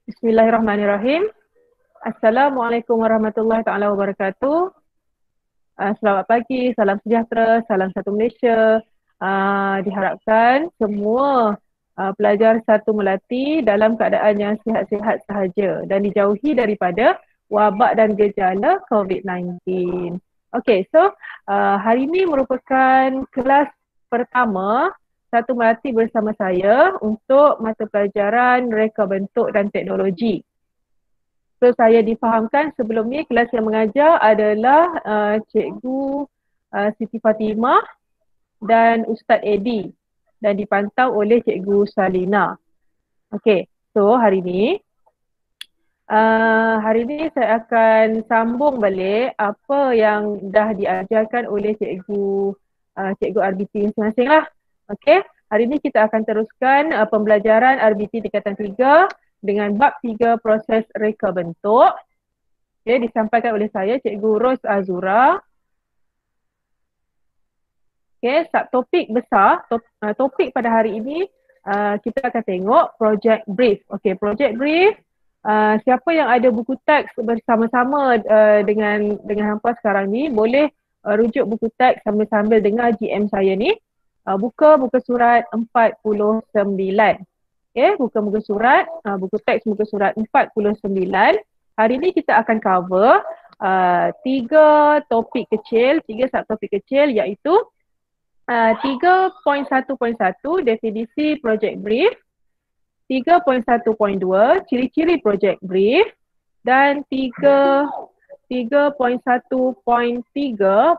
Bismillahirrahmanirrahim. Assalamualaikum warahmatullahi taala wabarakatuh. Selamat pagi, salam sejahtera, salam satu Malaysia. Diharapkan semua pelajar satu Melati dalam keadaan yang sihat-sihat sahaja dan dijauhi daripada wabak dan gejala COVID-19. Okay, so hari ini merupakan kelas pertama satu Melati bersama saya untuk mata pelajaran reka bentuk dan teknologi. So saya difahamkan sebelum ni kelas yang mengajar adalah Cikgu Siti Fatimah dan Ustaz Eddie dan dipantau oleh Cikgu Salina. Okey, so hari ni saya akan sambung balik apa yang dah diajarkan oleh Cikgu RBT masing-masing lah. Okey, hari ni kita akan teruskan pembelajaran RBT tingkatan 3 dengan bab 3 proses reka bentuk. Okay, disampaikan oleh saya Cikgu Ros Azura. Okay, subtopik besar, topik pada hari ini kita akan tengok project brief. Okay, project brief, siapa yang ada buku teks bersama-sama dengan hampa sekarang ni boleh rujuk buku teks sambil-sambil dengar GM saya ni. Buka surat 49. Okay, buka surat, buku teks muka surat 49. Hari ni kita akan cover 3 topik kecil, 3 subtopik kecil iaitu 3.1.1 definisi project brief, 3.1.2 ciri-ciri project brief dan 3.1.3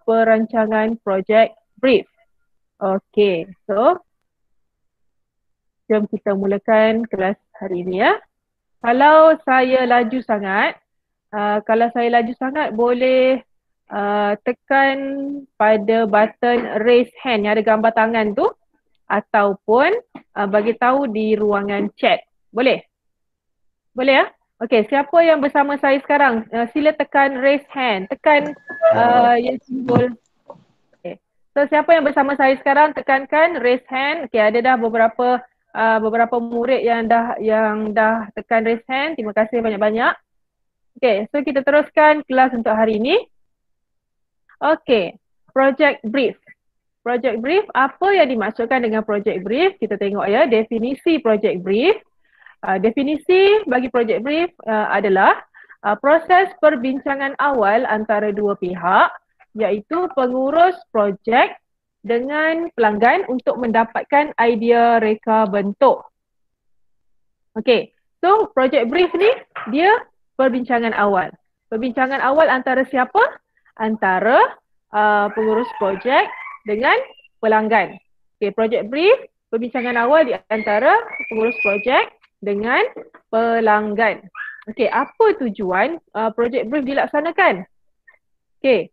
perancangan project brief. Okey, so jom kita mulakan kelas hari ini ya. Kalau saya laju sangat, boleh tekan pada button raise hand yang ada gambar tangan tu ataupun bagi tahu di ruangan chat. Boleh? Boleh ya? Okey, siapa yang bersama saya sekarang? Sila tekan raise hand. Tekan yang simbol. Okay. So siapa yang bersama saya sekarang tekankan raise hand. Okey, ada dah beberapa murid yang dah tekan raise hand. Terima kasih banyak-banyak. Okay, so kita teruskan kelas untuk hari ini. Okay, project brief. Project brief, apa yang dimaksudkan dengan project brief? Kita tengok ya, definisi project brief. Definisi bagi project brief adalah proses perbincangan awal antara dua pihak iaitu pengurus projek dengan pelanggan untuk mendapatkan idea reka bentuk. Okay, so project brief ni dia perbincangan awal. Perbincangan awal antara siapa? Antara pengurus projek dengan pelanggan. Okay, project brief, perbincangan awal di antara pengurus projek dengan pelanggan. Okay, apa tujuan project brief dilaksanakan? Okay,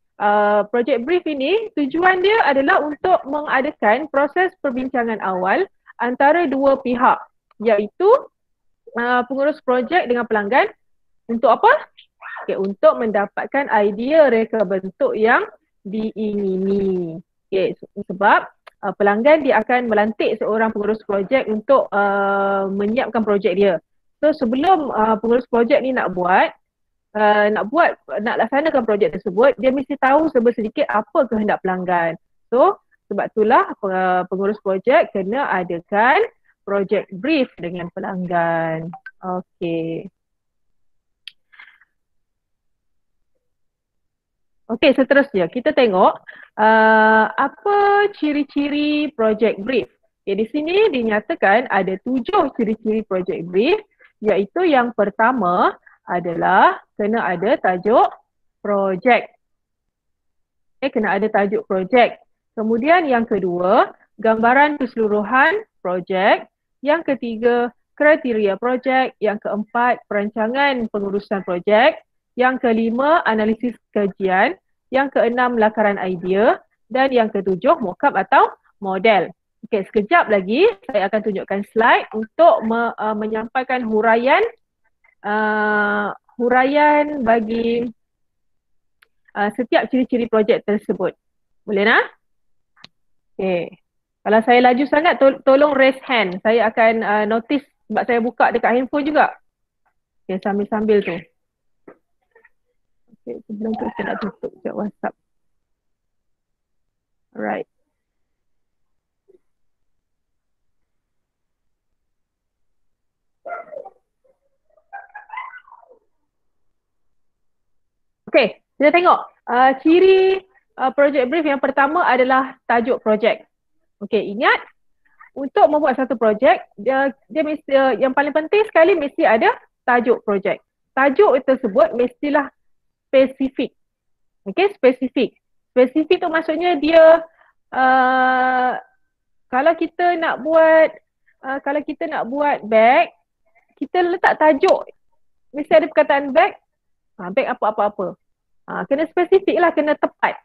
project brief ini tujuan dia adalah untuk mengadakan proses perbincangan awal antara dua pihak iaitu pengurus projek dengan pelanggan untuk apa? Okay, untuk mendapatkan idea reka bentuk yang diingini. Okay, sebab pelanggan dia akan melantik seorang pengurus projek untuk menyiapkan projek dia. So sebelum pengurus projek ni nak laksanakan projek tersebut, dia mesti tahu sedikit apa kehendak pelanggan. So sebab itulah pengurus projek kena adakan project brief dengan pelanggan. Okey. Okey, seterusnya kita tengok apa ciri-ciri project brief. Okay, di sini dinyatakan ada 7 ciri-ciri project brief iaitu yang pertama adalah kena ada tajuk projek. Okay, kena ada tajuk projek. Kemudian yang kedua, gambaran keseluruhan projek. Yang ketiga, kriteria projek. Yang keempat, perancangan pengurusan projek. Yang kelima, analisis kajian. Yang keenam, lakaran idea. Dan yang ketujuh, mockup atau model. Okey, sekejap lagi saya akan tunjukkan slide untuk menyampaikan huraian bagi setiap ciri-ciri projek tersebut. Boleh nak? Okey. Kalau saya laju sangat, tolong raise hand. Saya akan notice sebab saya buka dekat handphone juga. Okay, sambil-sambil tu. Okay, sebelum tu saya nak tutup sekejap WhatsApp. Alright. Okay, kita tengok ciri project brief yang pertama adalah tajuk projek. Okay, ingat untuk membuat satu projek, dia mesti, yang paling penting sekali mesti ada tajuk projek. Tajuk tersebut mestilah spesifik. Okay, spesifik. Spesifik tu maksudnya dia kalau kita nak buat bag, kita letak tajuk. Mesti ada perkataan bag, bag apa-apa-apa. Kena spesifik lah, kena tepat.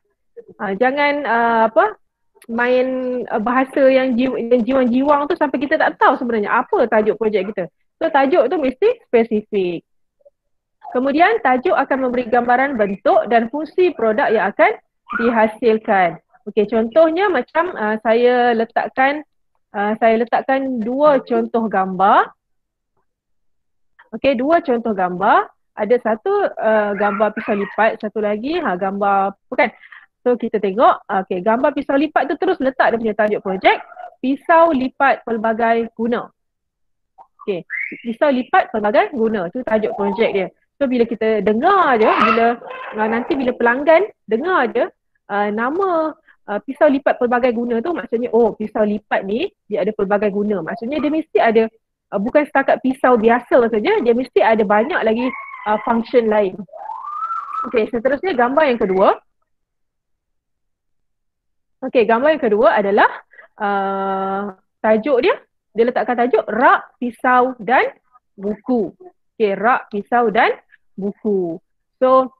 Jangan main bahasa yang jiwang-jiwang tu sampai kita tak tahu sebenarnya apa tajuk projek kita. So tajuk tu mesti spesifik. Kemudian tajuk akan memberi gambaran bentuk dan fungsi produk yang akan dihasilkan. Okey, contohnya macam saya letakkan dua contoh gambar. Okey, dua contoh gambar. Ada satu gambar pisau lipat, satu lagi gambar bukan. So kita tengok, okay, gambar pisau lipat tu terus letak dia punya tajuk projek, pisau lipat pelbagai guna. Okay, pisau lipat pelbagai guna, tu tajuk projek dia. So bila kita dengar je, nanti bila pelanggan dengar je nama pisau lipat pelbagai guna tu, maksudnya pisau lipat ni dia ada pelbagai guna. Maksudnya dia mesti ada, bukan setakat pisau biasa saja, dia mesti ada banyak lagi function lain. Okay, seterusnya gambar yang kedua. Okey, gambar yang kedua adalah tajuk dia letakkan tajuk rak, pisau dan buku. Okey, rak, pisau dan buku. So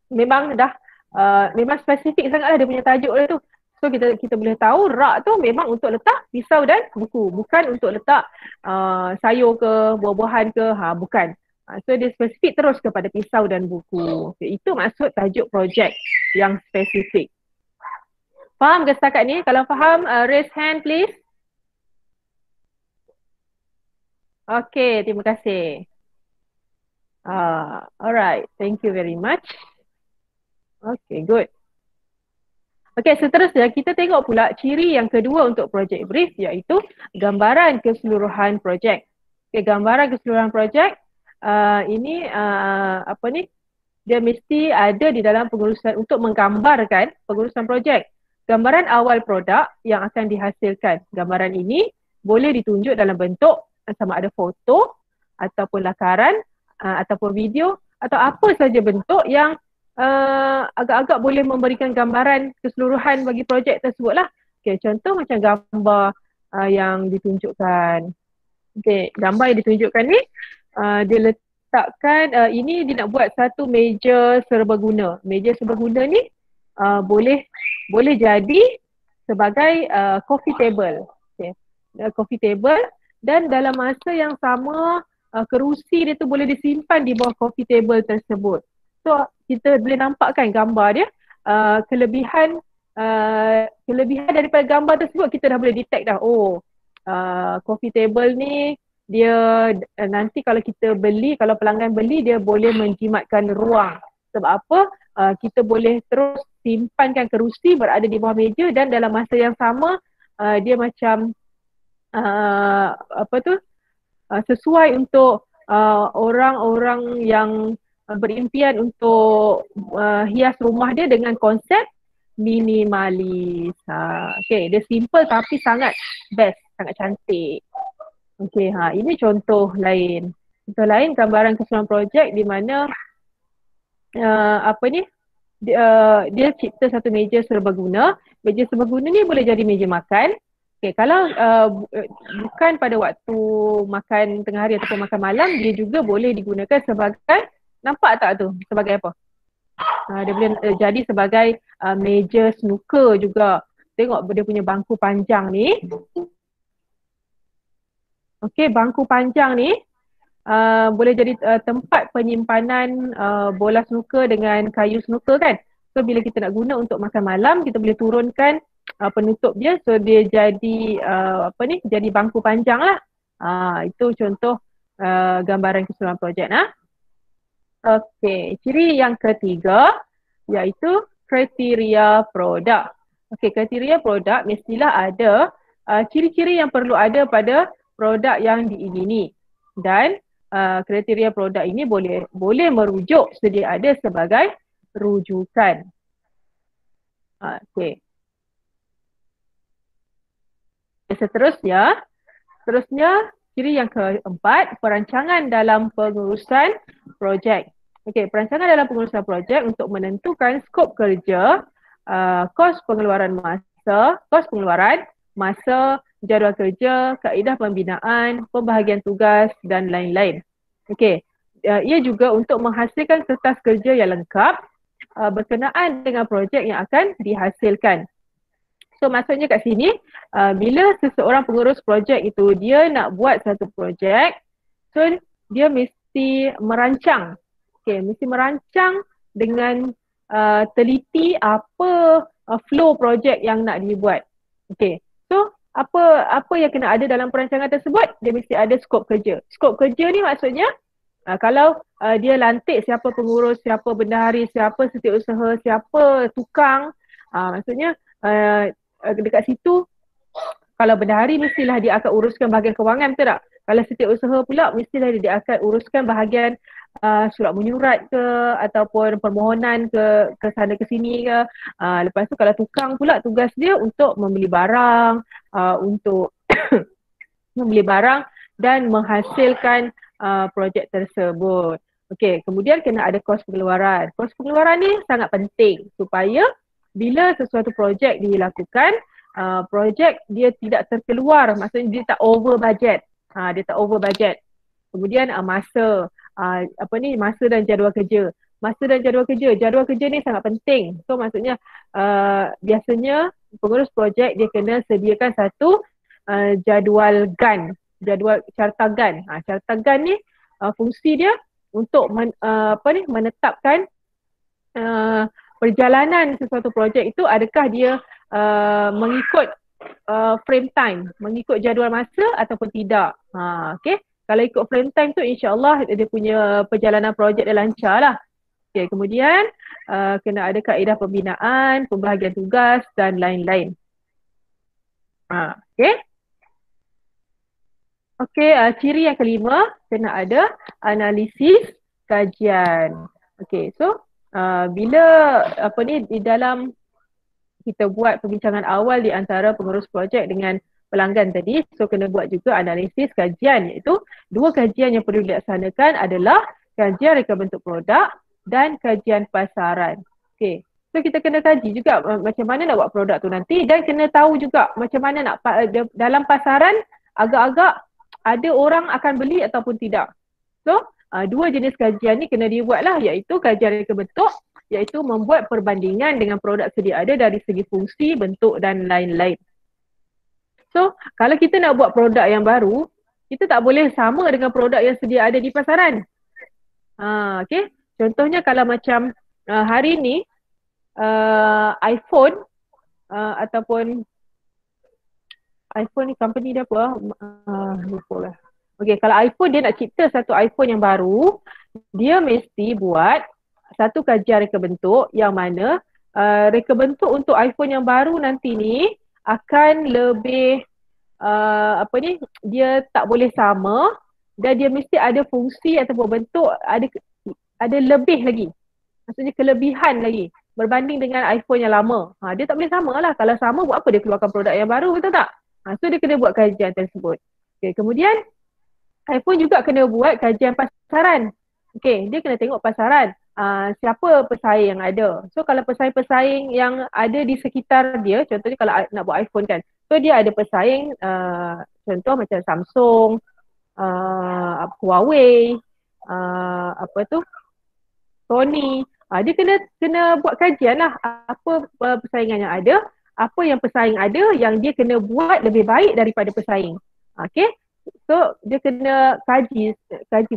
memang memang spesifik sangatlah dia punya tajuk dia tu. So kita boleh tahu rak tu memang untuk letak pisau dan buku, bukan untuk letak sayur ke, buah-buahan ke, bukan. So dia spesifik terus kepada pisau dan buku. Okay, itu maksud tajuk projek yang spesifik. Faham ke setakat ni? Kalau faham, raise hand please. Okay, terima kasih. Alright, thank you very much. Okay, good. Okay, seterusnya kita tengok pula ciri yang kedua untuk project brief, iaitu gambaran keseluruhan projek. Okay, gambaran keseluruhan projek ini dia mesti ada di dalam pengurusan untuk menggambarkan pengurusan projek. Gambaran awal produk yang akan dihasilkan. Gambaran ini boleh ditunjuk dalam bentuk sama ada foto ataupun lakaran ataupun video atau apa saja bentuk yang agak-agak boleh memberikan gambaran keseluruhan bagi projek tersebut lah. Okay, contoh macam gambar yang ditunjukkan. Okay, gambar yang ditunjukkan ni dia letakkan ini dia nak buat satu meja serbaguna. Meja serbaguna ni boleh jadi sebagai coffee table. Okay. Coffee table, dan dalam masa yang sama kerusi dia tu boleh disimpan di bawah coffee table tersebut. So kita boleh nampak kan gambar dia, kelebihan daripada gambar tersebut kita dah boleh detect dah. Coffee table ni dia nanti kalau pelanggan beli, dia boleh menjimatkan ruang. Sebab apa? Kita boleh terus simpankan kerusi berada di bawah meja, dan dalam masa yang sama dia macam sesuai untuk orang-orang yang berimpian untuk hias rumah dia dengan konsep minimalis. Okay, dia simple tapi sangat best, sangat cantik. Okay, ini contoh lain. Contoh lain gambaran keseluruhan projek di mana dia cipta satu meja serbaguna. Meja serbaguna ni boleh jadi meja makan. Okay, kalau bukan pada waktu makan tengah hari ataupun makan malam, dia juga boleh digunakan sebagai, nampak tak tu? Sebagai apa? Dia boleh jadi sebagai meja snooker juga. Tengok dia punya bangku panjang ni. Okay, bangku panjang ni boleh jadi tempat penyimpanan bola snooker dengan kayu snooker kan. So bila kita nak guna untuk makan malam, kita boleh turunkan penutup dia, so dia jadi jadi bangku panjang lah. Itu contoh gambaran keseluruhan projek. Okey, ciri yang ketiga iaitu kriteria produk. Okey, kriteria produk mestilah ada ciri-ciri yang perlu ada pada produk yang diingini. Dan kriteria produk ini boleh merujuk sedia ada sebagai rujukan. Okey. Seterusnya, ciri yang keempat, perancangan dalam pengurusan projek. Okey, perancangan dalam pengurusan projek untuk menentukan skop kerja, kos pengeluaran, masa, jadual kerja, kaedah pembinaan, pembahagian tugas dan lain-lain. Okey, ia juga untuk menghasilkan kertas kerja yang lengkap berkenaan dengan projek yang akan dihasilkan. So maksudnya kat sini, bila seseorang pengurus projek itu dia nak buat satu projek, so dia mesti merancang. Okay, mesti merancang dengan teliti apa flow projek yang nak dibuat. Okay, so apa yang kena ada dalam perancangan tersebut? Dia mesti ada skop kerja. Skop kerja ni maksudnya kalau dia lantik siapa pengurus, siapa bendahari, siapa setiausaha, siapa tukang, maksudnya dekat situ kalau bendahari mestilah dia akan uruskan bahagian kewangan, betul tak? Kalau setiausaha pula mestilah dia akan uruskan bahagian surat menyurat ke ataupun permohonan ke sana ke sini ke. Lepas tu kalau tukang pula tugas dia untuk membeli barang, untuk membeli barang dan menghasilkan projek tersebut. Okey, kemudian kena ada kos pengeluaran. Kos pengeluaran ni sangat penting supaya bila sesuatu projek dilakukan, projek dia tidak terkeluar, maksudnya dia tak over budget. Dia tak over budget. Kemudian masa, masa dan jadual kerja. Jadual kerja ni sangat penting. So maksudnya biasanya pengurus projek dia kena sediakan satu jadual GAN, jadual carta GAN. Carta GAN ni fungsi dia untuk menetapkan perjalanan sesuatu projek itu adakah dia mengikut frame time, mengikut jadual masa ataupun tidak. Okay. Kalau ikut frame time tu insya-Allah dia punya perjalanan projek dia lancar lah. Okay. Kemudian kena ada kaedah pembinaan, pembahagian tugas dan lain-lain. Okay. Okay, ciri yang kelima kena ada analisis kajian. Okay, so bila di dalam kita buat perbincangan awal di antara pengurus projek dengan pelanggan tadi, so kena buat juga analisis kajian, iaitu dua kajian yang perlu dilaksanakan adalah kajian reka bentuk produk dan kajian pasaran. Okay, so kita kena kaji juga macam mana nak buat produk tu nanti dan kena tahu juga macam mana nak dalam pasaran agak-agak ada orang akan beli ataupun tidak. So, dua jenis kajian ni kena dibuat lah, iaitu kajian reka bentuk, iaitu membuat perbandingan dengan produk sedia ada dari segi fungsi, bentuk dan lain-lain. So, kalau kita nak buat produk yang baru, kita tak boleh sama dengan produk yang sedia ada di pasaran. Okay, contohnya kalau macam hari ni iPhone ataupun iPhone ni company dia apa? Lupa lah. Okay, kalau iPhone dia nak cipta satu iPhone yang baru, dia mesti buat satu kajian reka bentuk yang mana reka bentuk untuk iPhone yang baru nanti ni akan lebih dia tak boleh sama dan dia mesti ada fungsi ataupun bentuk ada lebih lagi. Maksudnya kelebihan lagi berbanding dengan iPhone yang lama. Dia tak boleh sama lah. Kalau sama buat apa dia keluarkan produk yang baru, betul tak? So dia kena buat kajian tersebut. Okay, kemudian iPhone juga kena buat kajian pasaran. Okay, dia kena tengok pasaran. Siapa pesaing yang ada. So kalau pesaing-pesaing yang ada di sekitar dia, contohnya kalau nak buat iPhone kan. So dia ada pesaing, contoh macam Samsung, Huawei, Sony. Dia kena buat kajian lah apa persaingan yang ada. Apa yang pesaing ada yang dia kena buat lebih baik daripada pesaing. Okay. So dia kena kaji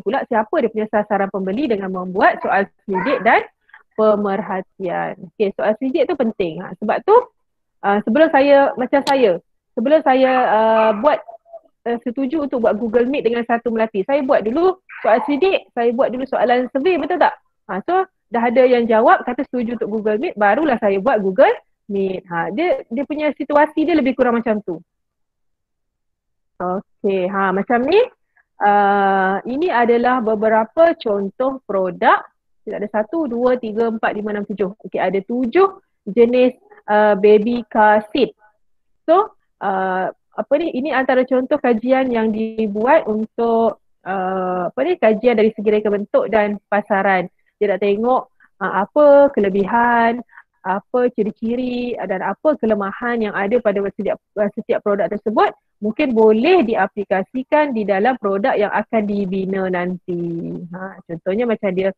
pula siapa dia punya sasaran pembeli dengan membuat soal selidik dan pemerhatian. Okay, soal selidik tu penting. Sebab tu sebelum saya buat setuju untuk buat Google Meet dengan satu melati. Saya buat dulu soal sidik, saya buat dulu soalan survey, betul tak? So dah ada yang jawab kata setuju untuk Google Meet, barulah saya buat Google Meet. Dia punya situasi dia lebih kurang macam tu. Okey, macam ni. Ini adalah beberapa contoh produk. Ada 1, 2, 3, 4, 5, 6, 7. Okey, ada 7 jenis baby car seat. So, ini antara contoh kajian yang dibuat untuk kajian dari segi reka bentuk dan pasaran. Dia nak tengok apa kelebihan, apa ciri-ciri dan apa kelemahan yang ada pada setiap produk tersebut, mungkin boleh diaplikasikan di dalam produk yang akan dibina nanti. Contohnya macam dia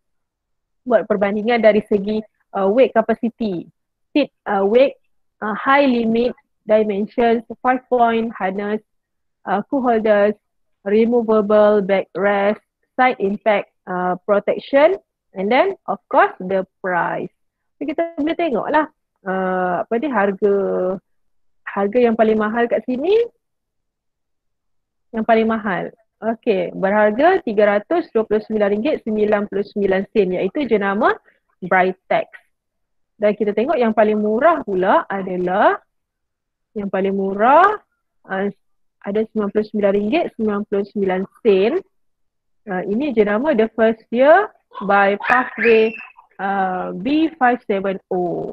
buat perbandingan dari segi weight capacity, seat weight, high limit dimensions, 5-point harness, cool holders, removable backrest, side impact protection, and then of course the price. So, kita boleh tengok lah harga yang paling mahal kat sini, yang paling mahal. Okey, berharga RM329.99 iaitu jenama Britex. Dan kita tengok yang paling murah pula adalah yang paling murah ada RM99.99. Ini jenama The First Year by Pathway B570.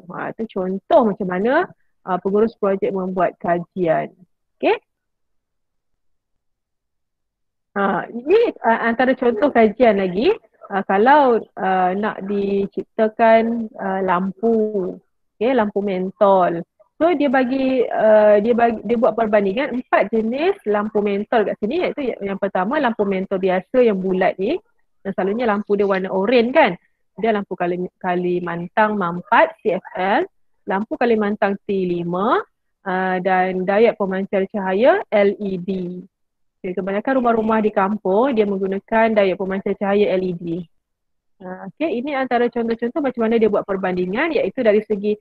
Itu contoh macam mana pengurus projek membuat kajian. Okey. Ini antara contoh kajian lagi. Kalau nak diciptakan lampu, lampu mentol. So dia buat perbandingan 4 jenis lampu mentol kat sini, iaitu yang pertama lampu mentol biasa yang bulat ni. Dan selalunya lampu dia warna oranye kan. Dia lampu Kalimantan MAM4 CFL, lampu Kalimantan T5 dan dayat pemancar cahaya LED. Okay, kebanyakan rumah-rumah di kampung dia menggunakan dayat pemancar cahaya LED. Okay, ini antara contoh-contoh macam mana dia buat perbandingan, iaitu dari segi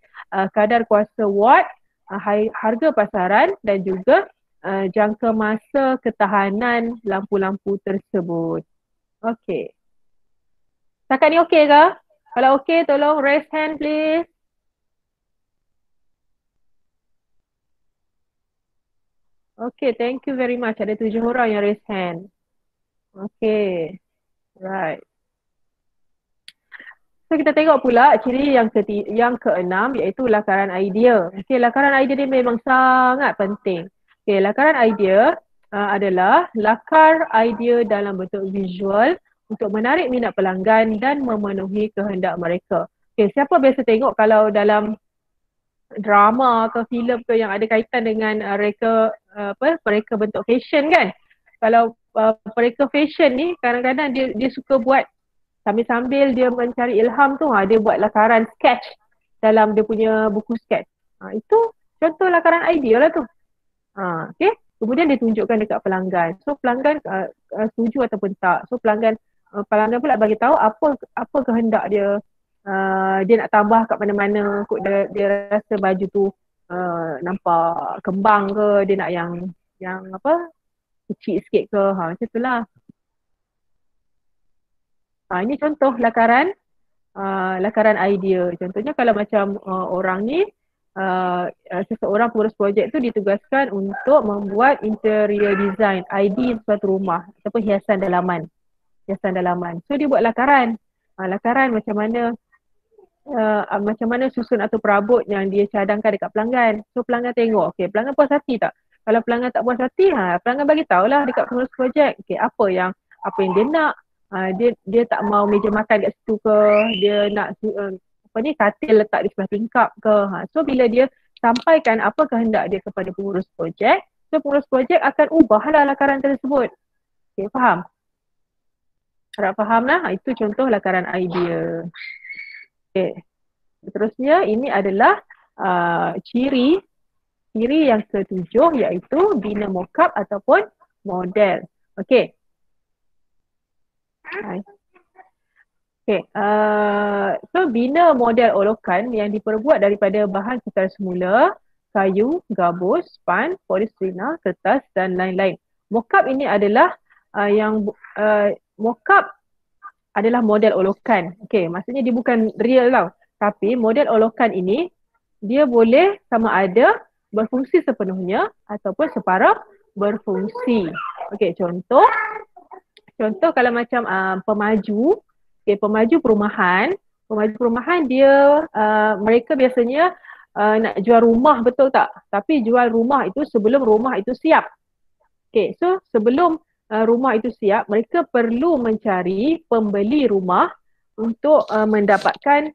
kadar kuasa watt, harga pasaran dan juga jangka masa ketahanan lampu-lampu tersebut. Okay. Setakat ni okey ke? Kalau okey, tolong raise hand please. Okay, thank you very much. Ada 7 orang yang raise hand. Okay, right. So kita tengok pula ciri yang keenam, iaitu lakaran idea. Okay, lakaran idea ni memang sangat penting. Okay, lakaran idea adalah lakar idea dalam bentuk visual untuk menarik minat pelanggan dan memenuhi kehendak mereka. Okay, siapa biasa tengok kalau dalam drama ke filem ke yang ada kaitan dengan reka bentuk fashion kan? Kalau pereka fashion ni kadang-kadang dia suka buat sambil-sambil dia mencari ilham tu, dia buat lakaran sketch dalam dia punya buku sketch. Itu contoh lakaran idea lah tu. Okay. Kemudian dia tunjukkan dekat pelanggan. So pelanggan setuju ataupun tak. So pelanggan pula bagi tahu apa kehendak dia. Dia nak tambah kat mana-mana kot dia rasa baju tu nampak kembang ke, dia nak yang kecil sikit ke, macam itulah. Ini contoh lakaran idea. Contohnya kalau macam orang ni seseorang pengurus projek tu ditugaskan untuk membuat interior design ID suatu rumah ataupun hiasan dalaman. So dia buat lakaran macam mana susun atau perabot yang dia cadangkan dekat pelanggan. So pelanggan tengok, okay, pelanggan puas hati tak? Kalau pelanggan tak puas hati, pelanggan bagi tahulah dekat pengurus projek, okay, apa yang dia nak. Dia tak mau meja makan kat situ ke, dia nak katil letak di sebelah tingkap ke. So bila dia sampaikan apa kehendak dia kepada pengurus projek, so pengurus projek akan ubahlah lakaran tersebut. Okay, faham? Harap faham lah. Itu contoh lakaran idea. Okay. Seterusnya ini adalah ciri yang ketujuh, iaitu bina mockup ataupun model. Okay. Okay. So bina model olokan yang diperbuat daripada bahan secara semula, kayu, gabus, span, polistrina, kertas dan lain-lain. Mockup ini adalah mockup adalah model olokan. Okey, maksudnya dia bukan real tau. Tapi model olokan ini dia boleh sama ada berfungsi sepenuhnya ataupun separuh berfungsi. Okey, contoh kalau macam pemaju, pemaju perumahan dia mereka biasanya nak jual rumah, betul tak? Tapi jual rumah itu sebelum rumah itu siap. Okey, so sebelum rumah itu siap, mereka perlu mencari pembeli rumah untuk mendapatkan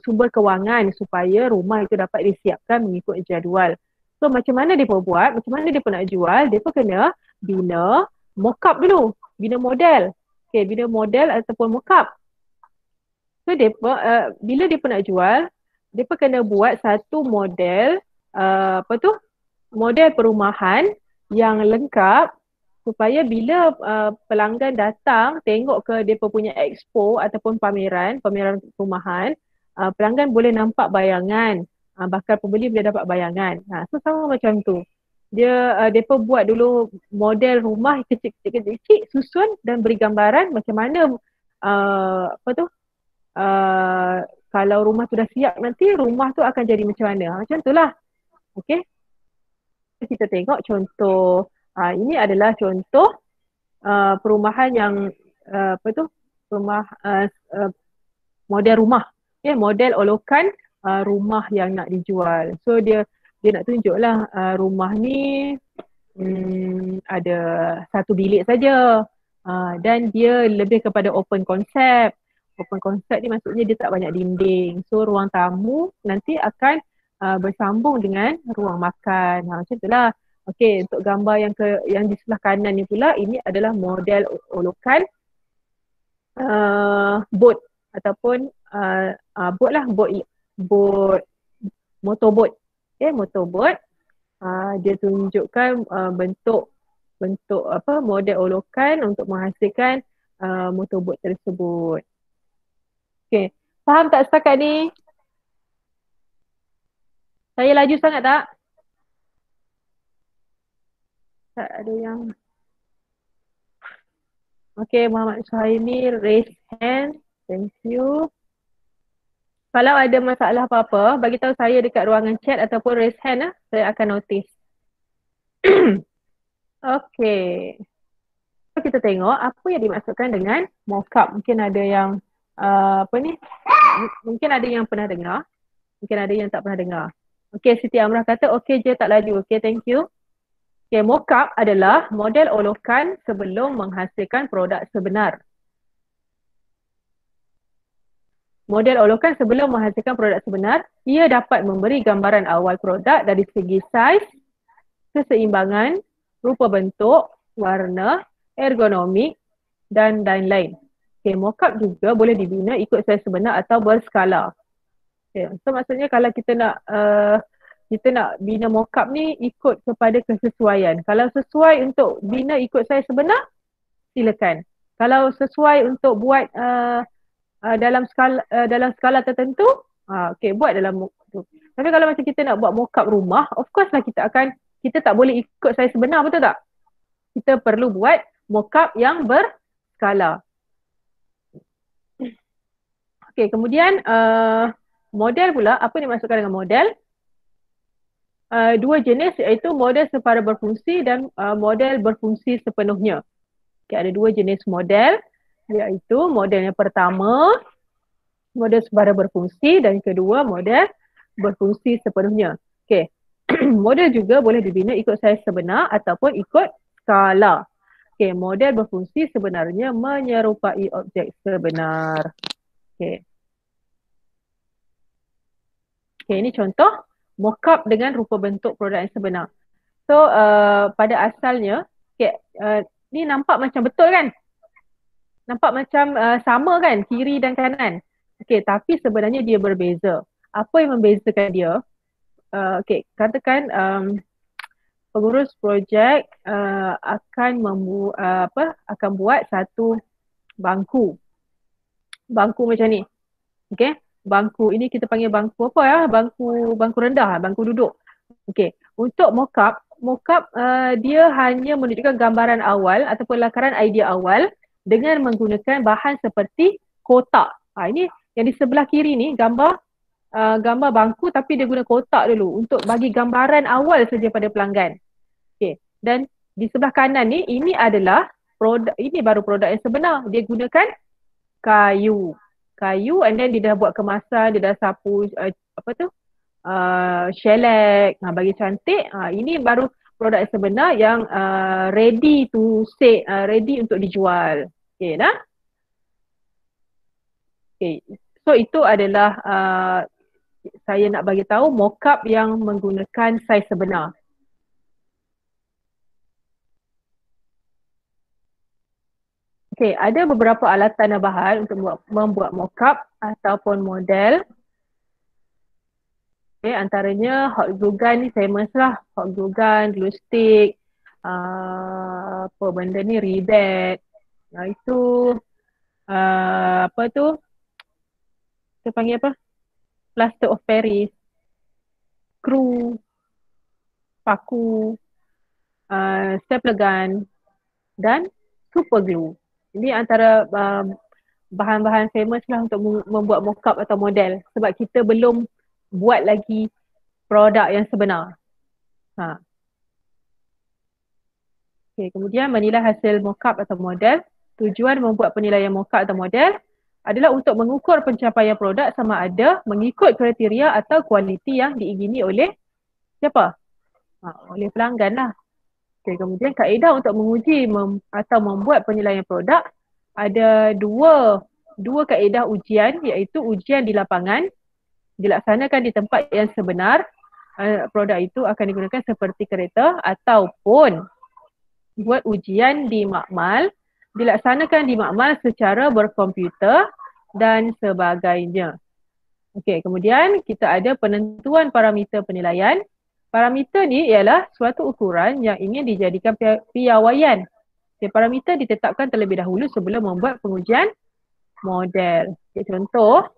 sumber kewangan supaya rumah itu dapat disiapkan mengikut jadual. So macam mana dia buat? Macam mana dia nak jual? Dia kena bina mock-up dulu, bina model. Okey, bina model ataupun mock-up. So bila dia nak jual, dia kena buat satu model model perumahan yang lengkap supaya bila pelanggan datang tengok ke dia punya expo ataupun pameran perumahan, pelanggan boleh nampak bayangan, bakal pembeli boleh dapat bayangan. So sama macam tu. Dia buat dulu model rumah kecil-kecil susun dan beri gambaran macam mana kalau rumah tu dah siap nanti rumah tu akan jadi macam mana. Macam tu lah. Okay. Kita tengok contoh ini adalah contoh perumahan yang model rumah, model olokan rumah yang nak dijual. So dia nak tunjuklah rumah ni ada satu bilik saja dan dia lebih kepada open concept. Open concept ni maksudnya dia tak banyak dinding. So ruang tamu nanti akan bersambung dengan ruang makan. Macam itulah. Okey, untuk gambar yang di sebelah kanan ni pula, ini adalah model olokan boat ataupun boat lah, boat motorboat. Okay, motorboat. Dia tunjukkan bentuk model olokan untuk menghasilkan motorboat tersebut. Okey, faham tak setakat ni? Saya laju sangat tak? Tak ada yang... Okay, Muhammad Suhaimi raise hand. Thank you. Kalau ada masalah apa-apa, bagi tahu saya dekat ruangan chat ataupun raise hand, saya akan notice. Okay. So, kita tengok apa yang dimaksudkan dengan mock-up. Mungkin ada yang mungkin ada yang pernah dengar, mungkin ada yang tak pernah dengar. Okay, Siti Amrah kata okay je, tak laju. Okay, thank you. Okay, mock-up adalah model olokan sebelum menghasilkan produk sebenar. Model olokan sebelum menghasilkan produk sebenar, ia dapat memberi gambaran awal produk dari segi saiz, keseimbangan, rupa bentuk, warna, ergonomik dan lain-lain. Okay, mock-up juga boleh dibina ikut saiz sebenar atau berskala. Okay, so maksudnya kalau kita nak bina mock-up ni ikut kepada kesesuaian. Kalau sesuai untuk bina ikut saiz sebenar, silakan. Kalau sesuai untuk buat dalam skala tertentu, okay, buat dalam tu. Tapi kalau macam kita nak buat mock-up rumah, of course lah kita tak boleh ikut saiz sebenar, betul tak? Kita perlu buat mock-up yang berskala. Okay, kemudian model pula, apa yang dimaksudkan dengan model? Dua jenis iaitu model separa berfungsi dan model berfungsi sepenuhnya. Okay, ada dua jenis model, iaitu model yang pertama model separa berfungsi dan kedua model berfungsi sepenuhnya. Okay. Model juga boleh dibina ikut saiz sebenar ataupun ikut skala. Okay, model berfungsi sebenarnya menyerupai objek sebenar. Okay. Okay, ini contoh mock-up dengan rupa bentuk produk yang sebenar. So, pada asalnya, okay, ni nampak macam betul kan? Nampak macam sama kan, kiri dan kanan. Okay, tapi sebenarnya dia berbeza. Apa yang membezakan dia? Okay, katakan pengurus projek akan buat satu bangku. Bangku macam ni. Okay, bangku ini kita panggil bangku apa ya? Bangku rendah, bangku duduk. Okay, untuk mock-up mockup dia hanya menunjukkan gambaran awal ataupun lakaran idea awal dengan menggunakan bahan seperti kotak. Ini yang di sebelah kiri ni gambar bangku tapi dia guna kotak dulu untuk bagi gambaran awal saja pada pelanggan. Okey. Dan di sebelah kanan ni ini adalah ini baru produk yang sebenar. Dia gunakan kayu. Kayu and then dia dah buat kemasan, dia dah sapu shellac bagi cantik. Ini baru produk yang sebenar yang ready to say, ready untuk dijual. Okey dah. Okay. So itu adalah saya nak bagi tahu mockup yang menggunakan saiz sebenar. Okay, ada beberapa alatan dan bahan untuk membuat mockup ataupun model. Okay, antaranya hot glue gun ni famous lah. Hot glue gun, glue stick, apa benda ni, rivet. Itu apa tu? Kita panggil apa? Plaster of Paris, screw, paku, stapler gun dan super glue. Ini antara bahan-bahan famous lah untuk membuat mockup atau model sebab kita belum buat lagi produk yang sebenar. Okay, kemudian menilai hasil mockup atau model. Tujuan membuat penilaian mockup atau model adalah untuk mengukur pencapaian produk sama ada mengikut kriteria atau kualiti yang diingini oleh siapa? Oleh pelanggan lah. Okay, kemudian kaedah untuk menguji atau membuat penilaian produk ada dua kaedah ujian, iaitu ujian di lapangan dilaksanakan di tempat yang sebenar. Produk itu akan digunakan seperti kereta, ataupun buat ujian di makmal, dilaksanakan di makmal secara berkomputer dan sebagainya. Okey, kemudian kita ada penentuan parameter penilaian. Parameter ni ialah suatu ukuran yang ingin dijadikan piawaian. Okay, parameter ditetapkan terlebih dahulu sebelum membuat pengujian model. Okay, contoh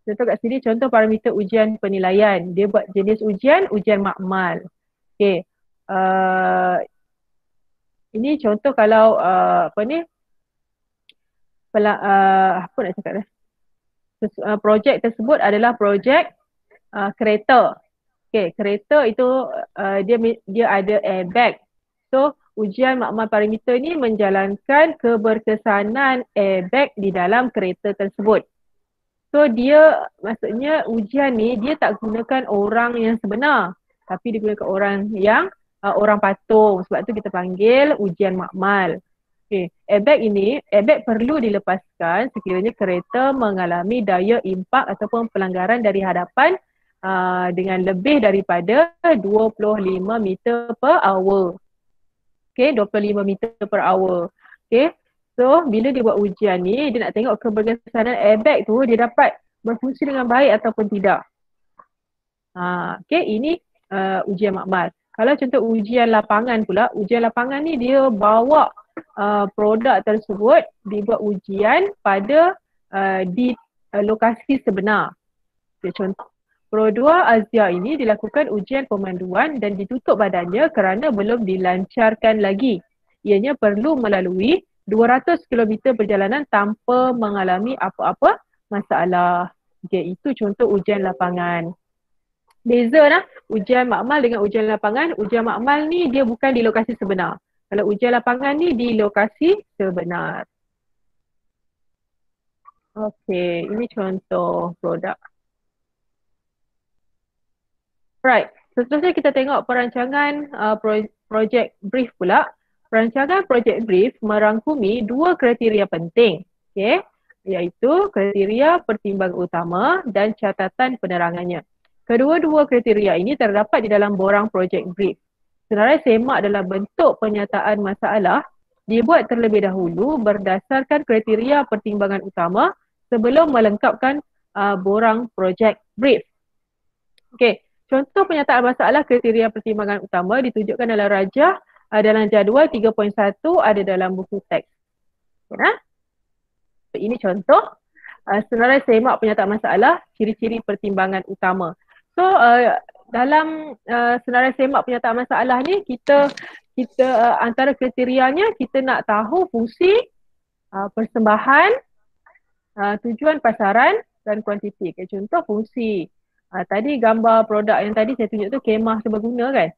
kat sini contoh parameter ujian penilaian. Dia buat jenis ujian makmal. Okay. Ini contoh kalau apa nak cakap dah. Projek tersebut adalah projek kereta. Okay, kereta itu dia ada airbag. So ujian makmal parameter ni menjalankan keberkesanan airbag di dalam kereta tersebut. So dia maksudnya ujian ni dia tak gunakan orang yang sebenar, tapi dia gunakan orang yang orang patung. Sebab tu kita panggil ujian makmal. Okay. Airbag perlu dilepaskan sekiranya kereta mengalami daya impak ataupun pelanggaran dari hadapan dengan lebih daripada 25 meter per hour. Okay, 25 meter per hour. Okay. So, bila dia buat ujian ni, dia nak tengok keberkesanan airbag tu dia dapat berfungsi dengan baik ataupun tidak. Okay, ini ujian makmal. Kalau contoh ujian lapangan pula, ujian lapangan ni dia bawa produk tersebut dibuat ujian pada di lokasi sebenar. Okay, contoh, Pro 2 Azia ini dilakukan ujian pemanduan dan ditutup badannya kerana belum dilancarkan lagi. Ianya perlu melalui 200 km perjalanan tanpa mengalami apa-apa masalah. Okay, itu contoh ujian lapangan. Beza lah ujian makmal dengan ujian lapangan. Ujian makmal ni dia bukan di lokasi sebenar. Kalau ujian lapangan ni di lokasi sebenar. Okay, ini contoh produk. Right, seterusnya kita tengok perancangan projek brief pula. Perancangan projek brief merangkumi dua kriteria penting, okay, iaitu kriteria pertimbangan utama dan catatan penerangannya. Kedua-dua kriteria ini terdapat di dalam borang projek brief. Senarai semak dalam bentuk penyataan masalah dibuat terlebih dahulu berdasarkan kriteria pertimbangan utama sebelum melengkapkan borang projek brief. Okay, contoh penyataan masalah kriteria pertimbangan utama ditunjukkan dalam rajah dalam jadual 3.1 ada dalam buku teks. Ya? Ini contoh senarai semak penyataan masalah, ciri-ciri pertimbangan utama. So dalam senarai semak penyataan masalah ni kita antara kriterianya kita nak tahu fungsi, persembahan, tujuan pasaran dan kuantiti. Okay, contoh fungsi. Tadi gambar produk yang tadi saya tunjuk tu kemah seberguna kan.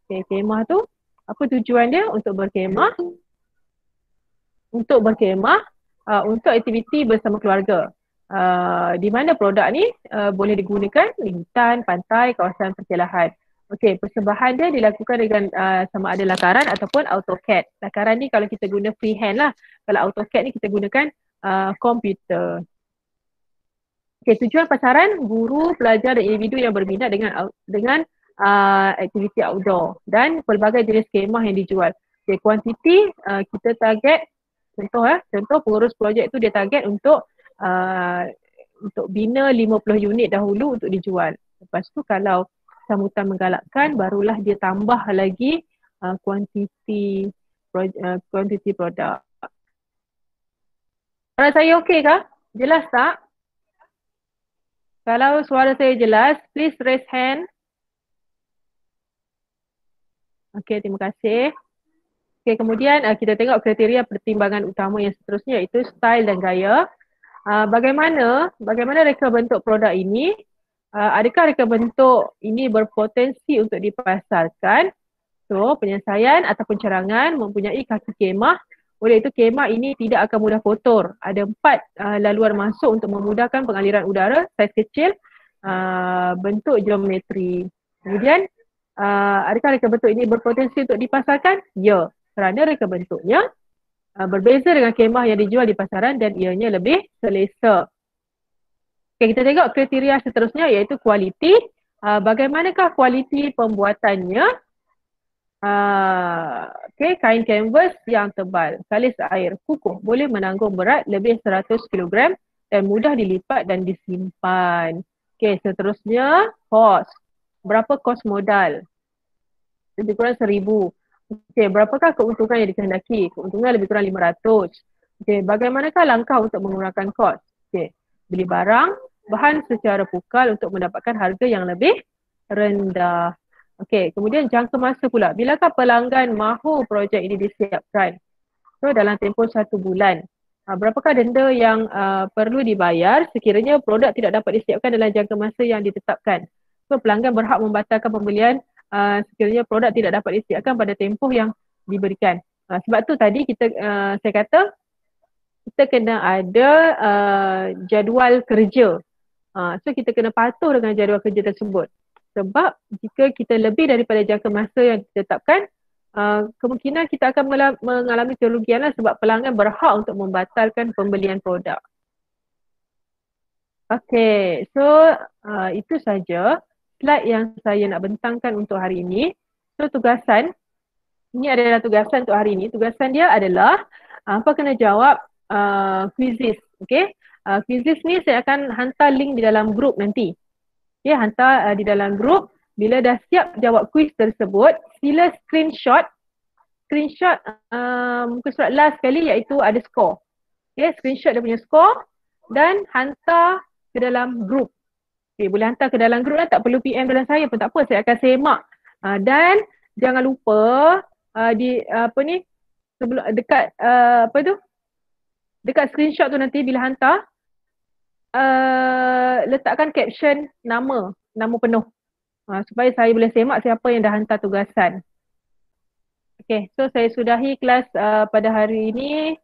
Okay, kemah tu apa tujuan dia? Untuk aktiviti bersama keluarga. Di mana produk ni boleh digunakan di hutan, pantai, kawasan perkelahan. Okey, persembahan dia dilakukan dengan sama ada lakaran ataupun AutoCAD. Lakaran ni kalau kita guna freehand lah. Kalau AutoCAD ni kita gunakan komputer. Okey, tujuan pasaran guru, pelajar dan individu yang berminat dengan aktiviti outdoor dan pelbagai jenis kemah yang dijual. Okey, kuantiti kita target contoh pengurus projek tu dia target untuk bina 50 unit dahulu untuk dijual. Lepas tu kalau sambutan menggalakkan barulah dia tambah lagi kuantiti produk. Suara saya okey kah? Jelas tak? Kalau suara saya jelas, please raise hand. Okey, terima kasih. Okey, kemudian kita tengok kriteria pertimbangan utama yang seterusnya iaitu style dan gaya. Bagaimana reka bentuk produk ini? Adakah reka bentuk ini berpotensi untuk dipasarkan? So, penyelesaian atau pencerangan mempunyai kaki kemah. Oleh itu, kemah ini tidak akan mudah kotor. Ada 4 laluan masuk untuk memudahkan pengaliran udara, saiz kecil, bentuk geometri. Kemudian, adakah reka bentuk ini berpotensi untuk dipasarkan? Ya, kerana reka bentuknya berbeza dengan kemah yang dijual di pasaran dan ianya lebih selesa. Okay, kita tengok kriteria seterusnya iaitu kualiti. Bagaimanakah kualiti pembuatannya? Okay, kain kanvas yang tebal, kalis air, kukuh, boleh menanggung berat lebih 100 kg dan mudah dilipat dan disimpan. Okay, seterusnya kos. Berapa kos modal? Lebih kurang 1,000. Okay, berapakah keuntungan yang dikehendaki? Keuntungan lebih kurang 500. Okay, bagaimanakah langkah untuk mengurangkan kos? Okay, beli barang, bahan secara pukal untuk mendapatkan harga yang lebih rendah. Okey, kemudian jangka masa pula. Bilakah pelanggan mahu projek ini disiapkan? So, dalam tempoh 1 bulan. Berapakah denda yang perlu dibayar sekiranya produk tidak dapat disiapkan dalam jangka masa yang ditetapkan? So, pelanggan berhak membatalkan pembelian sekiranya produk tidak dapat disiapkan pada tempoh yang diberikan. Sebab tu tadi saya kata kita kena ada jadual kerja. So, kita kena patuh dengan jadual kerja tersebut. Sebab jika kita lebih daripada jangka masa yang ditetapkan, kemungkinan kita akan mengalami kerugian lah sebab pelanggan berhak untuk membatalkan pembelian produk. Okey, so itu saja slide yang saya nak bentangkan untuk hari ini. So tugasan, ini adalah tugasan untuk hari ini. Tugasan dia adalah apa kena jawab quizzes. Okey, quizzes ni saya akan hantar link di dalam grup nanti. Okay, hantar di dalam grup. Bila dah siap jawab kuis tersebut, sila screenshot muka surat last sekali iaitu ada skor. Okay, screenshot dia punya skor dan hantar ke dalam grup. Okay, boleh hantar ke dalam grup lah, tak perlu PM dalam saya pun tak apa, saya akan semak. Dan jangan lupa dekat screenshot tu nanti bila hantar, letakkan caption nama penuh supaya saya boleh semak siapa yang dah hantar tugasan. Okay, so saya sudahi kelas pada hari ini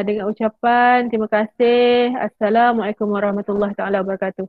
dengan ucapan terima kasih. Assalamualaikum warahmatullahi wabarakatuh.